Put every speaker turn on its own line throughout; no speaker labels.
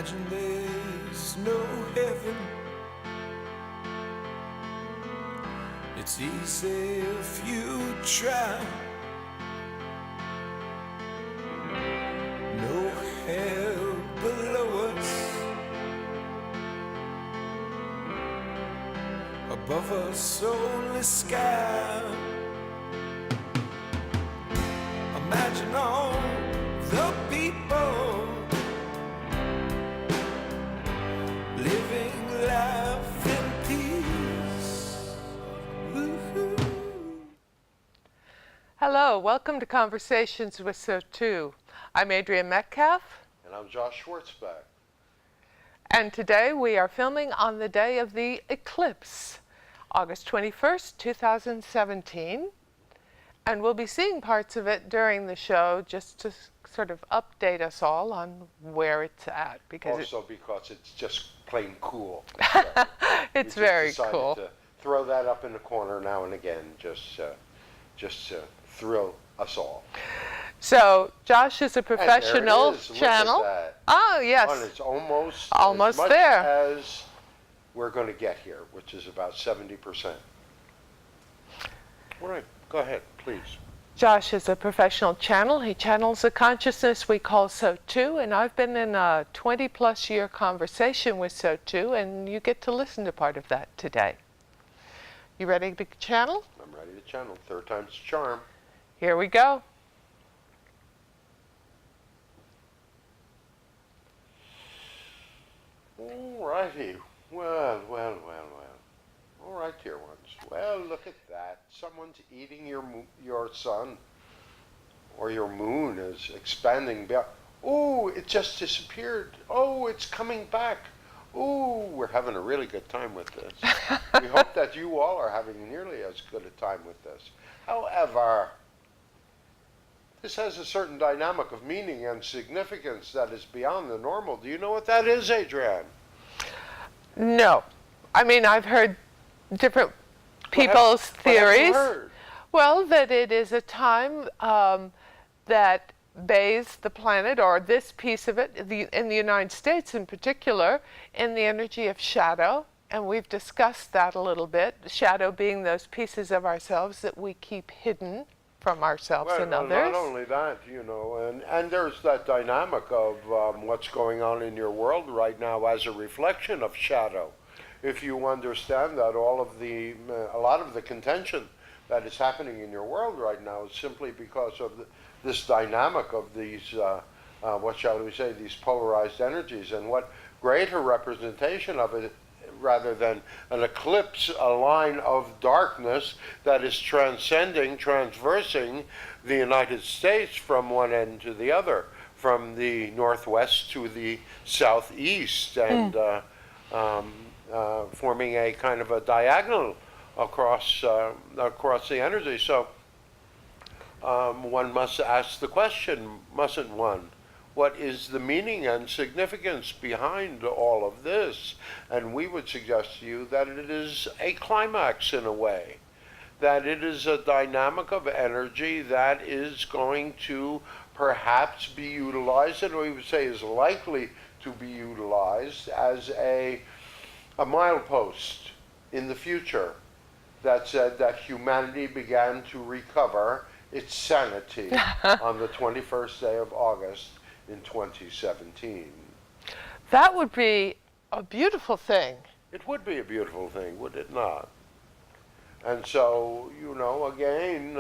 Imagine there's no heaven. It's easy if you try. No hell below us, above us only sky. Imagine all the people living life in peace. Woo-hoo.
Hello, welcome to Conversations with SOTU. I'm Adrienne Metcalf.
And I'm Josh Schwartzbeck.
And today we are filming on the day of the eclipse, August 21st, 2017. And we'll be seeing parts of it during the show just to sort of update us all on where it's at. Because
because it's just plain cool.
it's very cool.
To throw that up in the corner now and again, just to thrill us all.
So Josh is a professional
and there it is.
channel.
Look at that.
Oh, yes.
And it's almost
Almost
as much
there.
as we're going to get here, which is about 70%. All right, go ahead, please.
Josh is a professional channel. He channels a consciousness we call SOTU, and I've been in a 20-plus year conversation with SOTU, and you get to listen to part of that today. You ready to channel?
I'm ready to channel. Third time's the charm.
Here we go.
All righty. Well. All right, dear ones. Well, look at that. Someone's eating your sun, or your moon is expanding. Oh, it just disappeared. Oh, it's coming back. Oh, we're having a really good time with this. We hope that you all are having nearly as good a time with this. However, this has a certain dynamic of meaning and significance that is beyond the normal. Do you know what that is, Adrienne?
No. I mean, I've heard different people's theories.
What have you heard?
Well, that it is a time that bathes the planet, or this piece of it, in the United States in particular, in the energy of shadow. And we've discussed that a little bit. Shadow being those pieces of ourselves that we keep hidden from ourselves and others.
Not only that, and there's that dynamic of what's going on in your world right now as a reflection of shadow. If you understand that a lot of the contention that is happening in your world right now is simply because of this dynamic of these, what shall we say, these polarized energies, and what greater representation of it rather than an eclipse, a line of darkness that is traversing the United States from one end to the other, from the northwest to the southeast, and forming a kind of a diagonal across the energy. So one must ask the question, mustn't one? What is the meaning and significance behind all of this? And we would suggest to you that it is a climax in a way, that it is a dynamic of energy that is going to perhaps be utilized, and we would say is likely to be utilized as a milepost in the future that said that humanity began to recover its sanity on the 21st day of August in 2017.
That would be a beautiful thing.
It would be a beautiful thing, would it not? And so, again,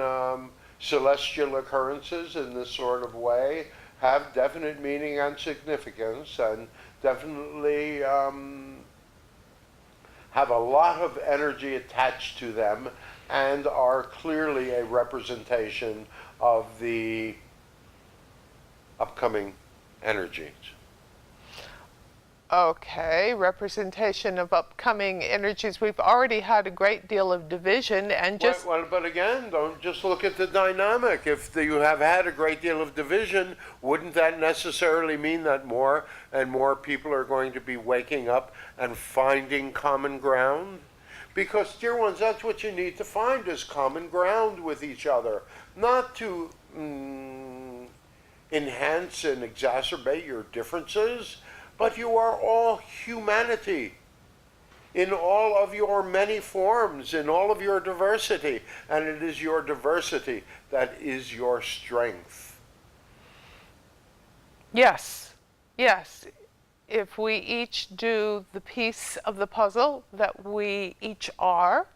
celestial occurrences in this sort of way have definite meaning and significance, and definitely have a lot of energy attached to them, and are clearly a representation of the upcoming energies.
Okay, representation of upcoming energies. We've already had a great deal of division, and just...
Well, but again, don't just look at the dynamic. If you have had a great deal of division, wouldn't that necessarily mean that more and more people are going to be waking up and finding common ground? Because, dear ones, that's what you need to find, is common ground with each other. Not to enhance and exacerbate your differences, but you are all humanity in all of your many forms, in all of your diversity, and it is your diversity that is your strength.
Yes, yes. If we each do the piece of the puzzle that we each are,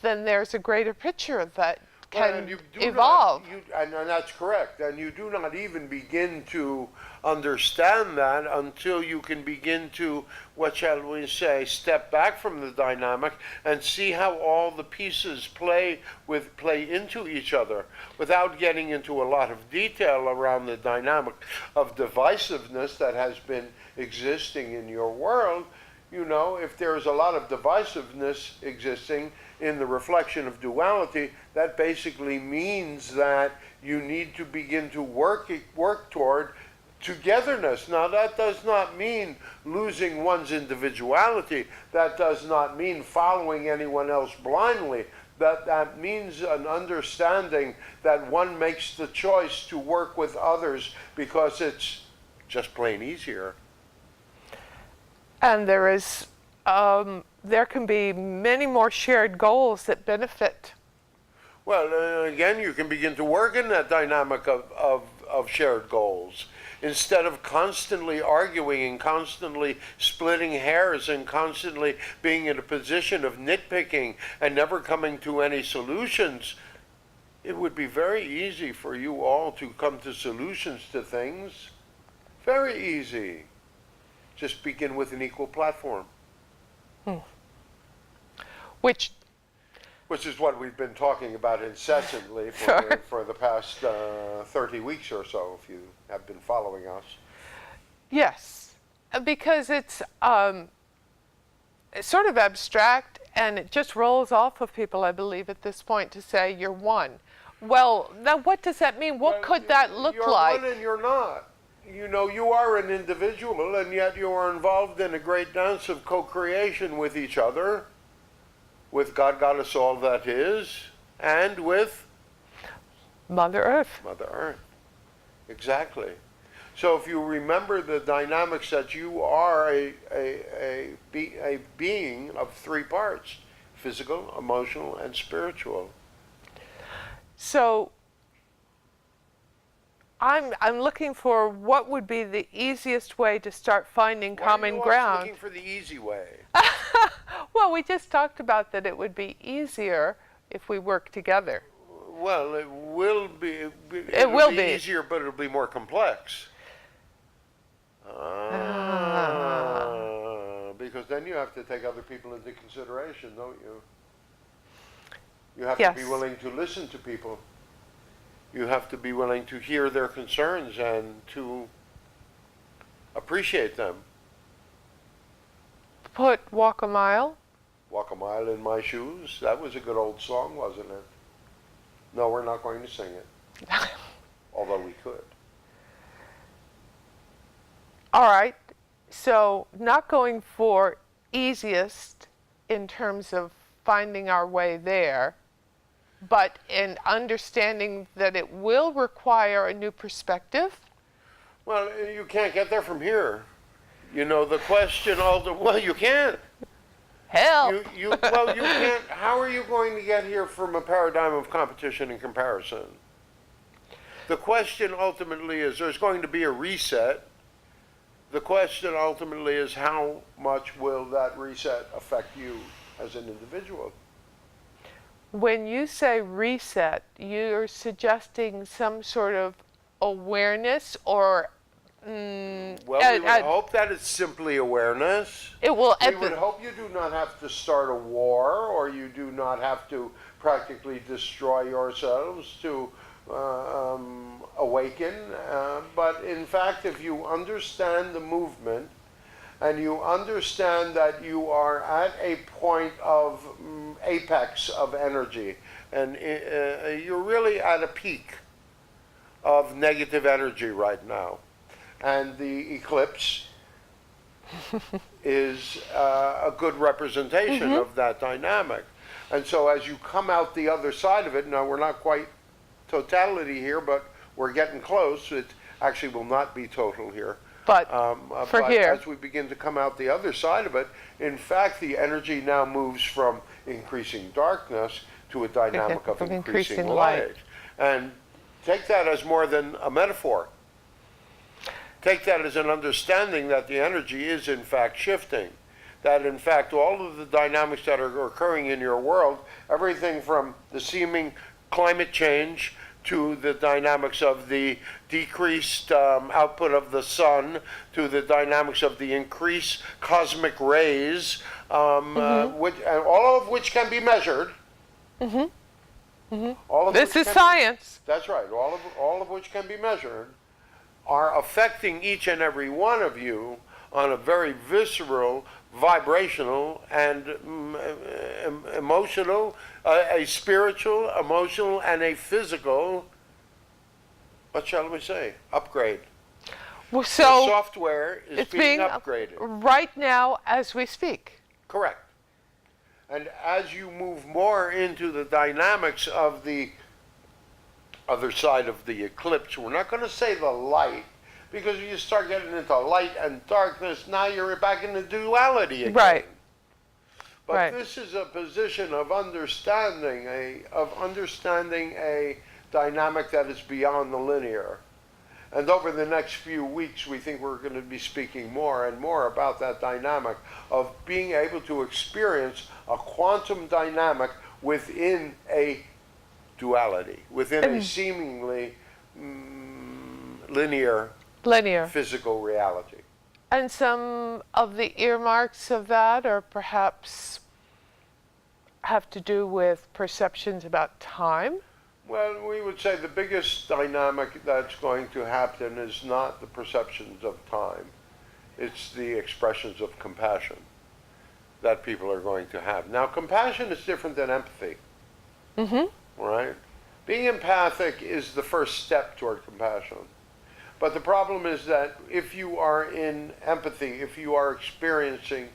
then there's a greater picture that can evolve.
And that's correct. And you do not even begin to understand that until you can begin to, what shall we say, step back from the dynamic and see how all the pieces play into each other, without getting into a lot of detail around the dynamic of divisiveness that has been existing in your world. You know, if there's a lot of divisiveness existing in the reflection of duality, that basically means that you need to begin to work toward togetherness. Now, that does not mean losing one's individuality. That does not mean following anyone else blindly. That means an understanding that one makes the choice to work with others because it's just plain easier.
And there can be many more shared goals that benefit.
Well, again, you can begin to work in that dynamic of shared goals. Instead of constantly arguing and constantly splitting hairs and constantly being in a position of nitpicking and never coming to any solutions, it would be very easy for you all to come to solutions to things. Very easy. Just begin with an equal platform.
Which
is what we've been talking about incessantly for the past 30 weeks or so, if you have been following us.
Yes, because it's sort of abstract and it just rolls off of people, I believe, at this point to say you're one. Well, now what does that mean? What could that look like?
You're one and you're not. You know, you are an individual, and yet you are involved in a great dance of co-creation with each other, with God, Goddess, all that is, and with
Mother Earth.
Mother Earth. Exactly. So if you remember the dynamics that you are a being of three parts: physical, emotional, and spiritual.
So I'm looking for what would be the easiest way to start finding common ground.
Why are you always looking for the easy way?
Well, we just talked about that it would be easier if we work together.
Well, it will be.
It will be
easier, but it'll be more complex. Because then you have to take other people into consideration, don't you? You have to be willing to listen to people. You have to be willing to hear their concerns and to appreciate them.
Walk a mile.
Walk a mile in my shoes. That was a good old song, wasn't it? No, we're not going to sing it. Although we could.
All right. So not going for easiest in terms of finding our way there, but in understanding that it will require a new perspective.
Well, you can't get there from here. You know, the question, well, you can't.
Help!
You can't. How are you going to get here from a paradigm of competition and comparison? The question ultimately is, there's going to be a reset. The question ultimately is, how much will that reset affect you as an individual?
When you say reset, you're suggesting some sort of awareness or
well, we would hope that it's simply awareness.
It will.
We would hope you do not have to start a war, or you do not have to practically destroy yourselves to awaken. But in fact, if you understand the movement, and you understand that you are at a point of apex of energy, and you're really at a peak of negative energy right now. And the eclipse is a good representation of that dynamic. And so as you come out the other side of it, now we're not quite totality here, but we're getting close. It actually will not be total here.
But for
but
here,
as we begin to come out the other side of it, in fact, the energy now moves from increasing darkness to a dynamic of increasing light. And take that as more than a metaphor. Take that as an understanding that the energy is in fact shifting. That in fact all of the dynamics that are occurring in your world, everything from the seeming climate change to the dynamics of the decreased output of the sun, to the dynamics of the increased cosmic rays, all of which can be measured. All of
this
which
is
can be-
science.
That's right. All of which can be measured, are affecting each and every one of you on a very visceral, vibrational, and emotional, a spiritual, emotional, and a physical, what shall we say, upgrade.
Well,
The
so
software is
it's
being
being
upgraded.
right now as we speak.
Correct. And as you move more into the dynamics of the other side of the eclipse, we're not going to say the light, because you start getting into light and darkness, now you're back in the duality again.
Right.
But
Right.
this is a position of understanding a dynamic that is beyond the linear. And over the next few weeks, we think we're going to be speaking more and more about that dynamic of being able to experience a quantum dynamic within a duality, within a seemingly linear physical reality.
And some of the earmarks of that are perhaps have to do with perceptions about time.
Well, we would say the biggest dynamic that's going to happen is not the perceptions of time. It's the expressions of compassion that people are going to have. Now, compassion is different than empathy. Right? Being empathic is the first step toward compassion. But the problem is that if you are in empathy, if you are experiencing,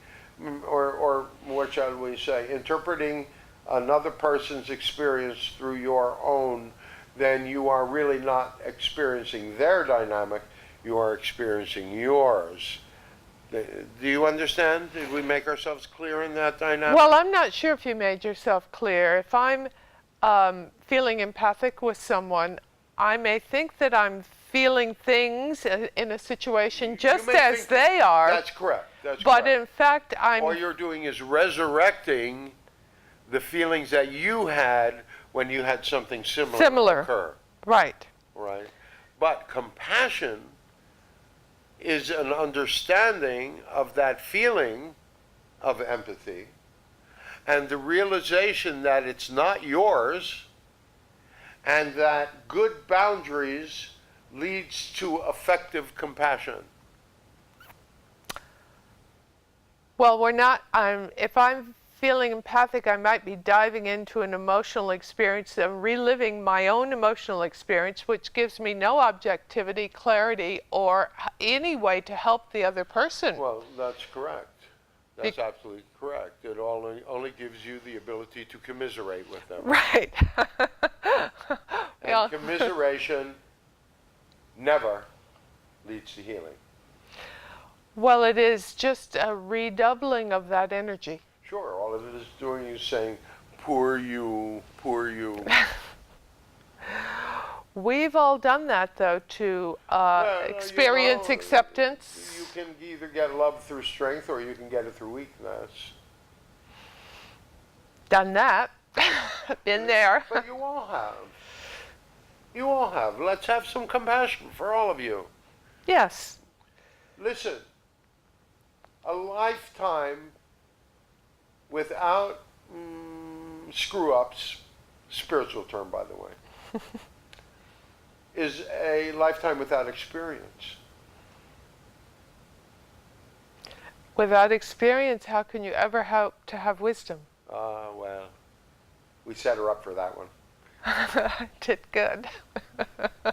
or what shall we say, interpreting another person's experience through your own, then you are really not experiencing their dynamic, you are experiencing yours. Do you understand? Did we make ourselves clear in that dynamic?
Well, I'm not sure if you made yourself clear. If I'm feeling empathic with someone, I may think that I'm feeling things in a situation just as they are.
That's correct. That's
but
correct.
in fact,
All you're doing is resurrecting the feelings that you had when you had something similar occur.
Right.
Right. But compassion is an understanding of that feeling of empathy and the realization that it's not yours and that good boundaries leads to effective compassion.
Well, we're not, if I'm feeling empathic, I might be diving into an emotional experience and reliving my own emotional experience, which gives me no objectivity, clarity, or any way to help the other person.
Well, that's correct. That's absolutely correct. It only gives you the ability to commiserate with them.
Right.
And commiseration never leads to healing.
Well, it is just a redoubling of that energy.
Sure, all of it is doing is saying, poor you, poor you.
We've all done that, though, to experience acceptance.
You can either get love through strength or you can get it through weakness.
Done that. Been there.
But you all have. You all have. Let's have some compassion for all of you.
Yes.
Listen, a lifetime without screw-ups, spiritual term, by the way, is a lifetime without experience.
Without experience, how can you ever hope to have wisdom?
Well, we set her up for that one.
Did good.
All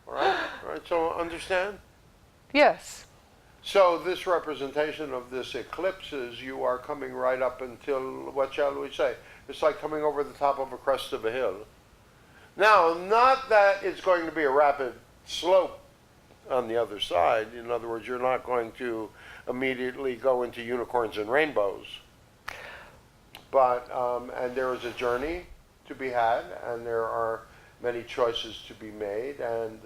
right, so understand?
Yes.
So this representation of this eclipse is you are coming right up until, what shall we say? It's like coming over the top of a crest of a hill. Now, not that it's going to be a rapid slope on the other side. In other words, you're not going to immediately go into unicorns and rainbows. But, and there is a journey to be had, and there are many choices to be made, and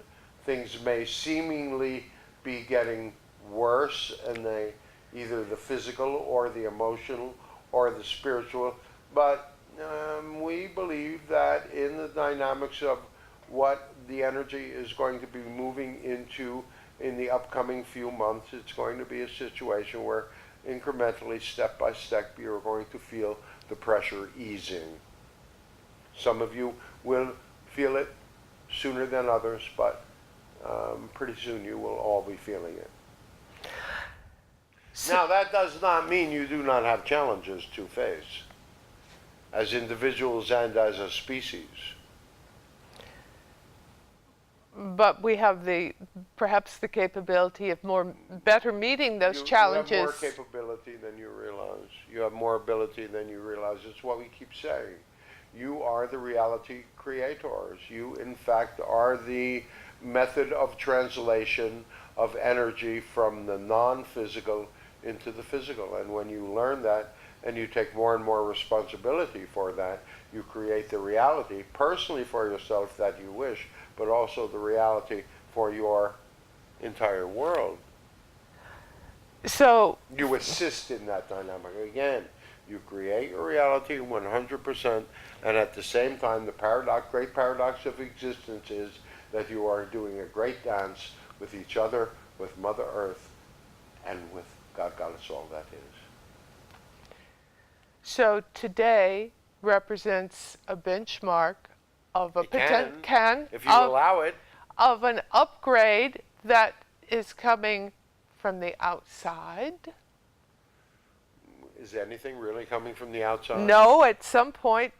things may seemingly be getting worse, and they, either the physical or the emotional or the spiritual. But we believe that in the dynamics of what the energy is going to be moving into in the upcoming few months, it's going to be a situation where incrementally, step by step, you're going to feel the pressure easing. Some of you will feel it sooner than others, but pretty soon you will all be feeling it. Now, that does not mean you do not have challenges to face as individuals and as a species.
But we have perhaps the capability of better meeting those challenges.
You have more capability than you realize. You have more ability than you realize. It's what we keep saying. You are the reality creators. You, in fact, are the method of translation of energy from the non-physical into the physical. And when you learn that and you take more and more responsibility for that, you create the reality personally for yourself that you wish, but also the reality for your entire world.
So
you assist in that dynamic. Again, you create your reality 100%, and at the same time, the great paradox of existence is that you are doing a great dance with each other, with Mother Earth, and with God, Goddess, all that is.
So today represents a benchmark of a
can if you allow it,
of an upgrade that is coming from the outside.
Is anything really coming from the outside?
No, at some point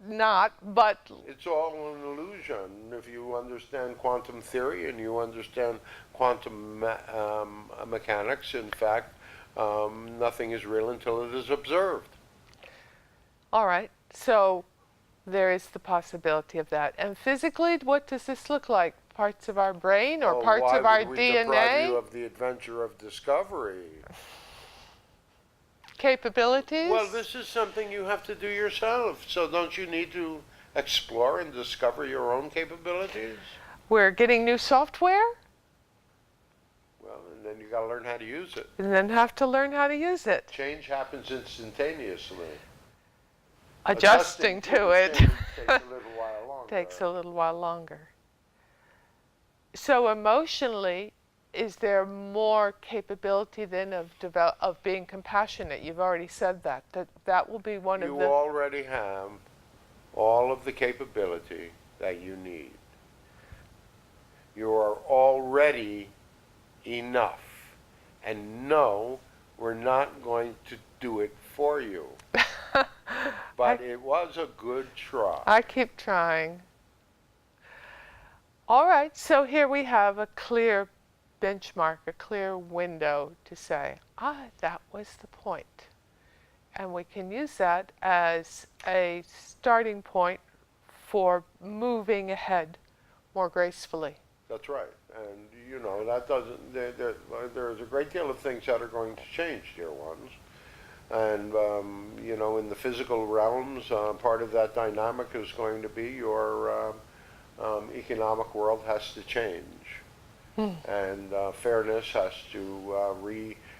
not, but
it's all an illusion. If you understand quantum theory and you understand quantum mechanics, in fact, nothing is real until it is observed.
All right, so there is the possibility of that. And physically, what does this look like? Parts of our brain or parts of our DNA?
Why would we deprive you of the adventure of discovery?
Capabilities?
Well, this is something you have to do yourself. So don't you need to explore and discover your own capabilities?
We're getting new software?
Well, and then you got to learn how to use it.
And then have to learn how to use it.
Change happens instantaneously.
Adjusting to it
takes a little while longer.
Takes a little while longer. So emotionally, is there more capability then of being compassionate? You've already said that will be one of the...
You already have all of the capability that you need. You are already enough. And no, we're not going to do it for you. But it was a good try.
I keep trying. All right, so here we have a clear benchmark, a clear window to say, that was the point. And we can use that as a starting point for moving ahead more gracefully.
That's right. And, you know, that doesn't, there's a great deal of things that are going to change, dear ones. And, you know, in the physical realms, part of that dynamic is going to be your economic world has to change. And fairness has to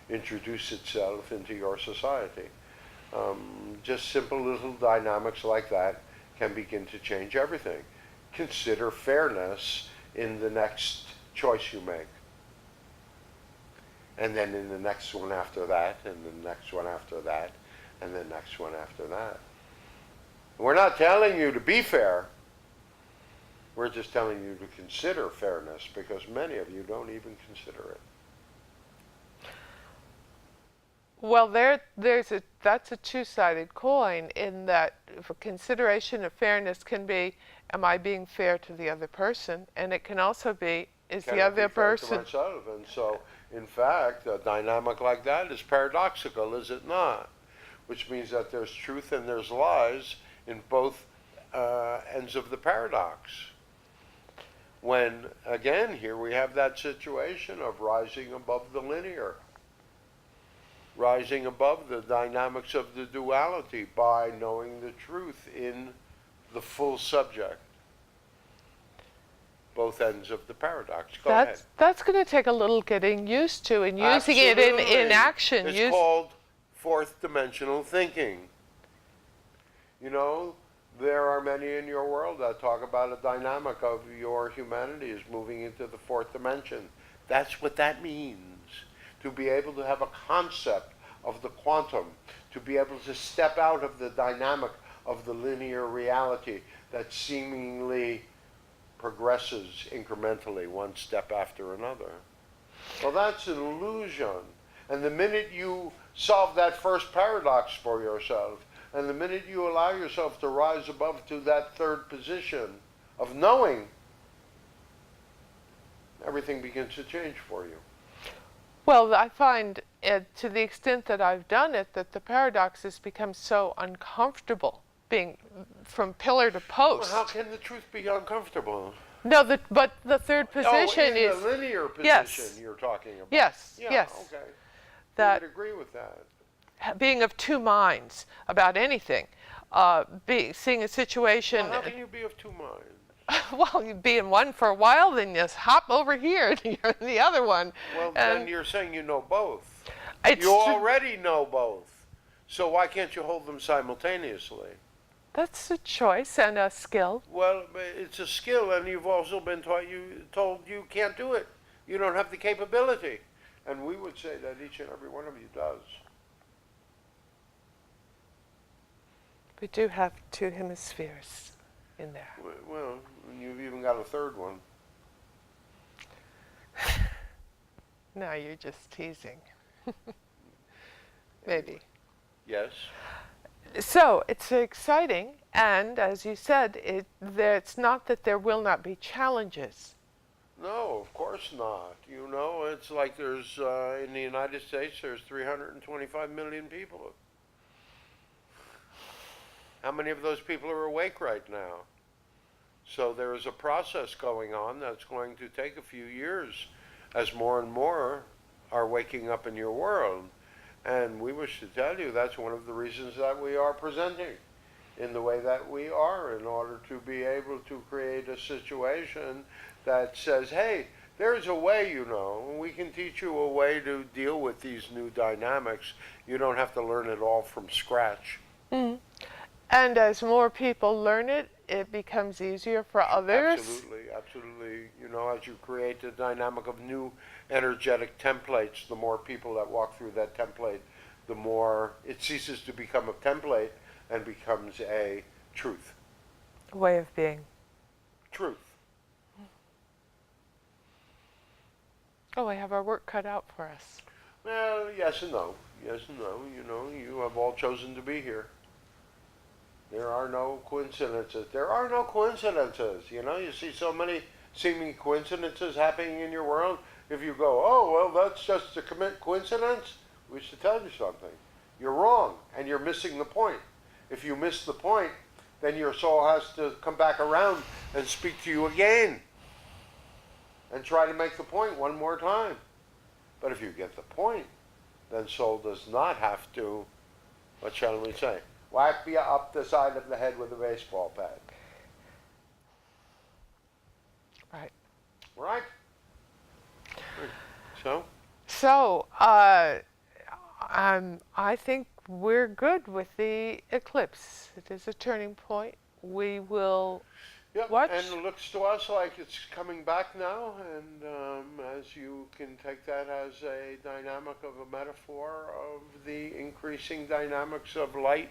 reintroduce itself into your society. Just simple little dynamics like that can begin to change everything. Consider fairness in the next choice you make. And then in the next one after that, and the next one after that, and the next one after that. We're not telling you to be fair. We're just telling you to consider fairness, because many of you don't even consider it.
Well, that's a two-sided coin, in that if a consideration of fairness can be, am I being fair to the other person? And it can also be, is the other person...
to myself? And so, in fact, a dynamic like that is paradoxical, is it not? Which means that there's truth and there's lies in both ends of the paradox. when, again, here we have that situation of rising above the linear, rising above the dynamics of the duality by knowing the truth in the full subject, both ends of the paradox. Go ahead.
That's going to take a little getting used to and using it in
Absolutely.
action.
It's called fourth dimensional thinking. You know, there are many in your world that talk about a dynamic of your humanity is moving into the fourth dimension. That's what that means. To be able to have a concept of the quantum, to be able to step out of the dynamic of the linear reality that seemingly progresses incrementally, one step after another. Well, that's an illusion. And the minute you solve that first paradox for yourself, and the minute you allow yourself to rise above to that third position of knowing, everything begins to change for you.
Well, I find to the extent that I've done it, that the paradoxes become so uncomfortable, being from pillar to post.
Well, how can the truth be uncomfortable?
No, but the third position
in
is
the linear position
yes.
You're talking about.
Yes,
Yeah,
yes.
okay.
That
I would agree with that.
being of two minds about anything, seeing a situation.
Well, how can you be of two minds?
Well, you be in one for a while, then you hop over here and you're in the other one.
Well,
and
then you're saying you know both.
it's
You already know both. So why can't you hold them simultaneously?
That's a choice and a skill.
Well, it's a skill, and you've also been told you can't do it. You don't have the capability. And we would say that each and every one of you does.
We do have two hemispheres in there.
Well, you've even got a third one.
No, you're just teasing. Maybe.
Yes.
So it's exciting, and as you said, it's not that there will not be challenges.
No, of course not. You know, it's like there's, in the United States, there's 325 million people. How many of those people are awake right now? So there is a process going on that's going to take a few years as more and more are waking up in your world. And we wish to tell you that's one of the reasons that we are presenting in the way that we are, in order to be able to create a situation that says, hey, there's a way, you know, we can teach you a way to deal with these new dynamics. You don't have to learn it all from scratch.
Mm-hmm. And as more people learn it, it becomes easier for others.
Absolutely, absolutely. You know, as you create the dynamic of new energetic templates, the more people that walk through that template, the more it ceases to become a template and becomes a truth.
A way of being.
Truth.
Oh, we have our work cut out for us.
Well, yes and no. Yes and no. You know, you have all chosen to be here. There are no coincidences. There are no coincidences. You know, you see so many seeming coincidences happening in your world. If you go, oh, well, that's just a coincidence, we should tell you something. You're wrong, and you're missing the point. If you miss the point, then your soul has to come back around and speak to you again and try to make the point one more time. But if you get the point, then soul does not have to, what shall we say, whack you up the side of the head with a baseball bat.
Right.
Right? So?
So, I think we're good with the eclipse. It is a turning point. We will watch.
And it looks to us like it's coming back now, and as you can take that as a dynamic of a metaphor of the increasing dynamics of light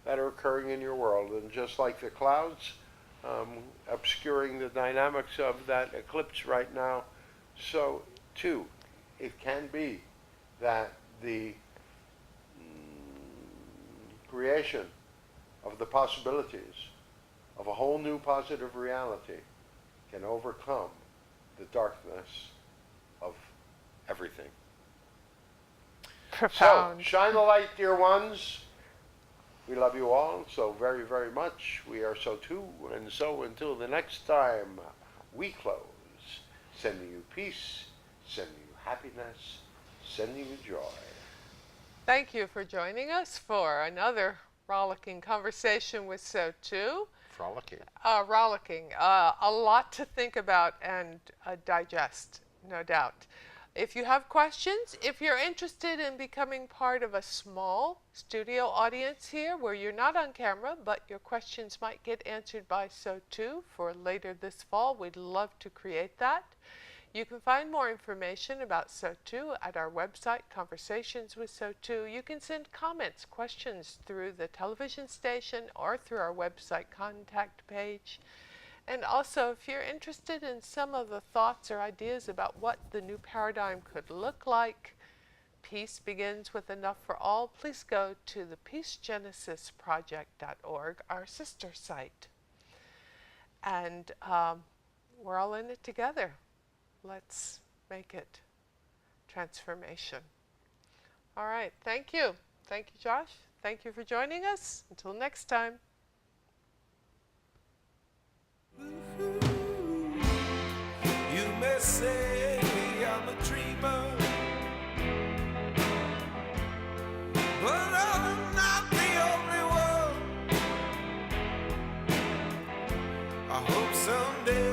that are occurring in your world. And just like the clouds obscuring the dynamics of that eclipse right now, so too it can be that the creation of the possibilities of a whole new positive reality can overcome the darkness of everything.
Profound.
So, shine the light, dear ones. We love you all so very, very much. We are SOTU, and so until the next time, we close, sending you peace, sending you happiness, sending you joy.
Thank you for joining us for another rollicking conversation with SOTU.
Frolicking.
Rollicking. A lot to think about and digest, no doubt. If you have questions, if you're interested in becoming part of a small studio audience here where you're not on camera, but your questions might get answered by SOTU for later this fall, we'd love to create that. You can find more information about SOTU at our website, Conversations with SOTU. You can send comments, questions through the television station or through our website contact page. And also, if you're interested in some of the thoughts or ideas about what the new paradigm could look like, Peace Begins with Enough for All, please go to the peacegenesisproject.org, our sister site. And we're all in it together. Let's make it transformation. All right, thank you. Thank you, Josh. Thank you for joining us. Until next time.
You may say I'm a dreamer, but I'm not the only one. I hope someday